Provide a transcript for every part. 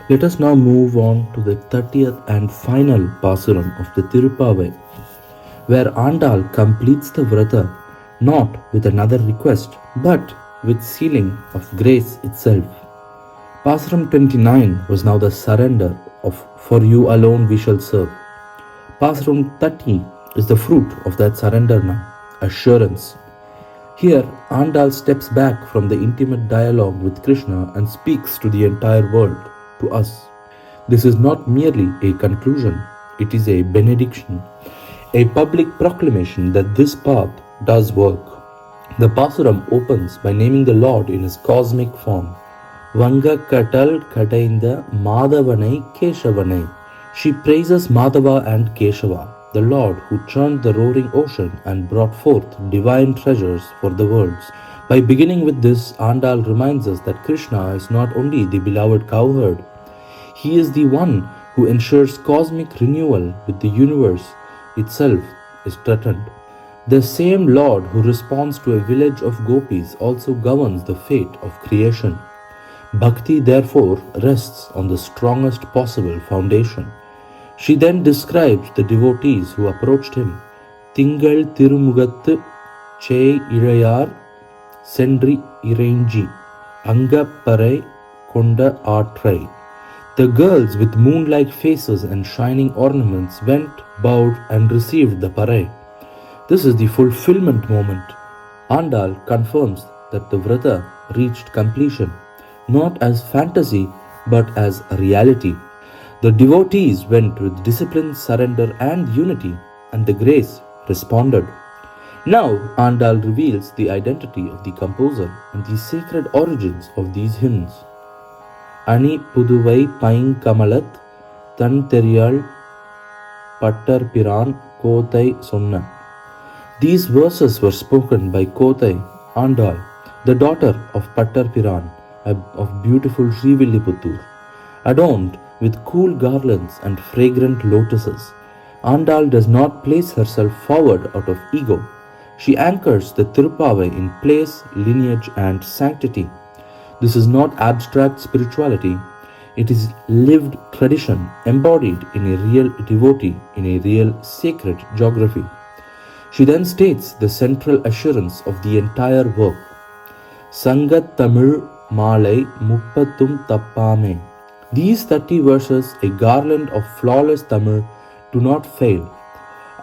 Let us now move on to the 30th and final Pasuram of the Tirupavai, where Andal completes the Vrata not with another request but with sealing of grace itself. Pasuram 29 was now the surrender of "For you alone we shall serve." Pasuram 30 is the fruit of that surrender now, assurance. Here, Andal steps back from the intimate dialogue with Krishna and speaks to the entire world, to us. This is not merely a conclusion, it is a benediction, a public proclamation that this path does work. The Pasuram opens by naming the Lord in his cosmic form. Vanga Katal Kadainda Madhavanai Keshavanai. She praises Madhava and Keshava, the Lord who churned the roaring ocean and brought forth divine treasures for the worlds. By beginning with this, Andal reminds us that Krishna is not only the beloved cowherd, he is the one who ensures cosmic renewal with the universe itself is threatened. The same Lord who responds to a village of gopis also governs the fate of creation. Bhakti therefore rests on the strongest possible foundation. She then describes the devotees who approached him. Tingal Tirumugattu Che Irayar Sendri Irenji Angapparai Konda Aatrai. The girls with moon-like faces and shining ornaments went, bowed and received the parai. This is the fulfillment moment. Andal confirms that the Vrata reached completion, not as fantasy but as a reality. The devotees went with discipline, surrender, and unity, and the grace responded. Now, Andal reveals the identity of the composer and the sacred origins of these hymns. Ani Puduvai Pain Kamalat Tan Teriyal Pattar Piran Kothai Sonna. These verses were spoken by Kothai Andal, the daughter of Pattar Piran of beautiful Srivilliputtur. Adorned with cool garlands and fragrant lotuses, Andal does not place herself forward out of ego. She anchors the Tirupavai in place, lineage, and sanctity. This is not abstract spirituality, it is lived tradition embodied in a real devotee, in a real sacred geography. She then states the central assurance of the entire work. Sangat Tamil Malai Muppatum Tappame. These 30 verses, a garland of flawless Tamil, do not fail.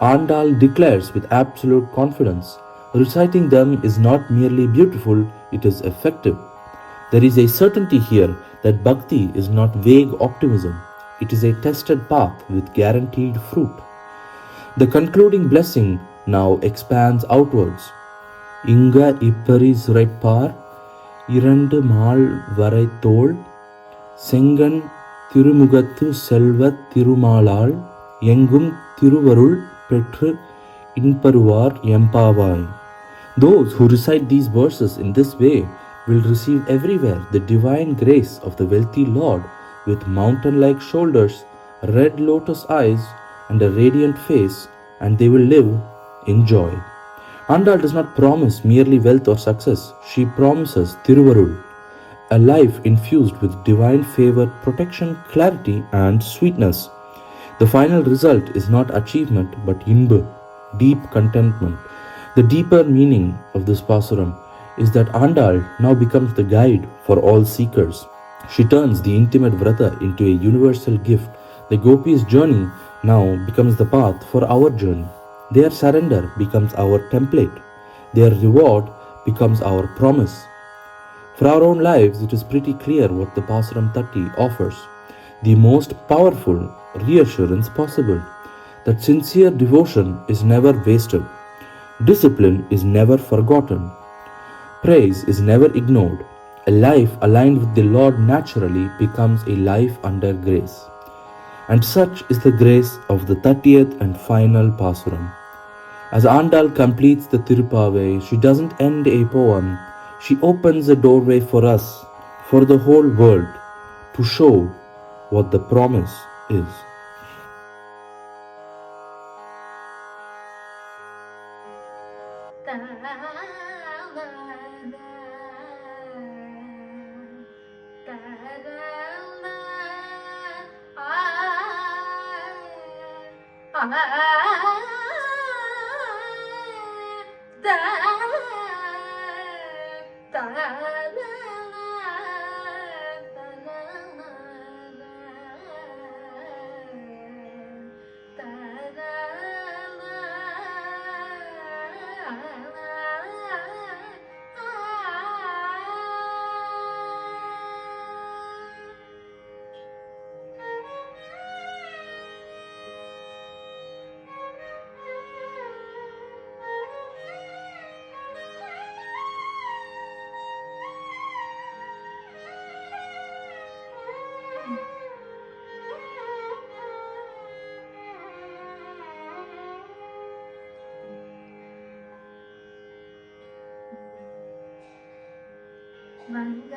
Andal declares with absolute confidence, reciting them is not merely beautiful, it is effective. There is a certainty here that bhakti is not vague optimism, it is a tested path with guaranteed fruit. The concluding blessing now expands outwards. Inga Ippari Suraipar, Irandu Mal Varaitol, Sengan Tirumugattu Selva Tirumalal, Yengum Tiruvarul Petru Inparuvar Yempavai. Those who recite these verses in this way will receive everywhere the divine grace of the wealthy Lord with mountain-like shoulders, red lotus eyes, and a radiant face, and they will live in joy. Andal does not promise merely wealth or success. She promises Tiruvarul, a life infused with divine favor, protection, clarity, and sweetness. The final result is not achievement but inba, deep contentment. The deeper meaning of this pasuram is that Andal now becomes the guide for all seekers. She turns the intimate vrata into a universal gift. The gopis' journey now becomes the path for our journey. Their surrender becomes our template. Their reward becomes our promise. For our own lives, it is pretty clear what the Pasuram 30 offers. The most powerful reassurance possible that sincere devotion is never wasted. Discipline is never forgotten. Praise is never ignored. A life aligned with the Lord naturally becomes a life under grace. And such is the grace of the 30th and final Pasuram. As Andal completes the Tirupavai, she doesn't end a poem, she opens a doorway for us, for the whole world, to show what the promise is. வங்க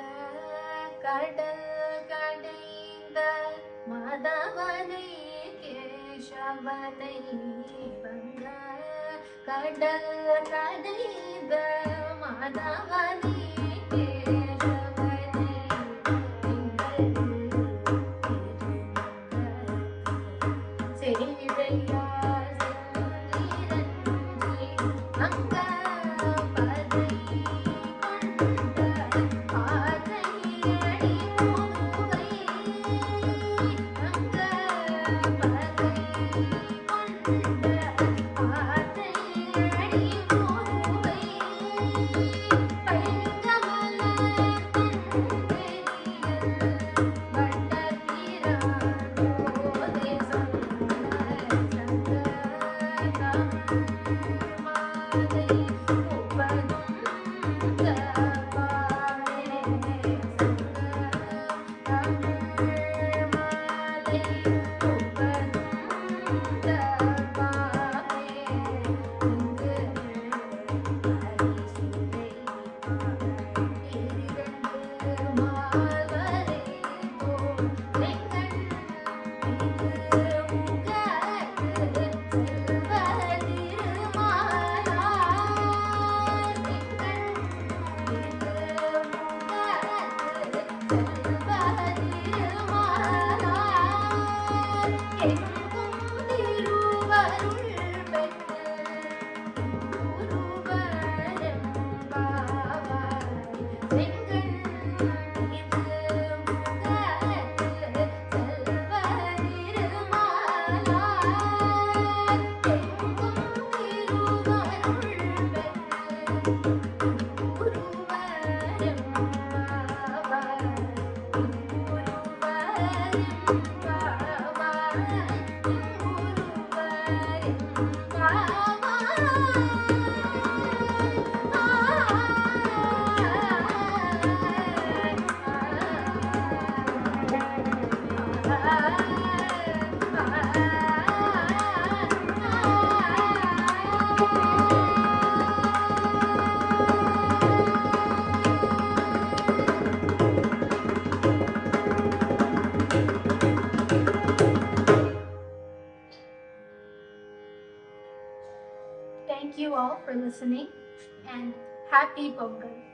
கடல் கடைந்த மாதவனை கேசவனை வங்க கடல் கடைந்த மாதவனை கேசவனை செய்தையா அங்க Thank you all for listening and happy Pongal.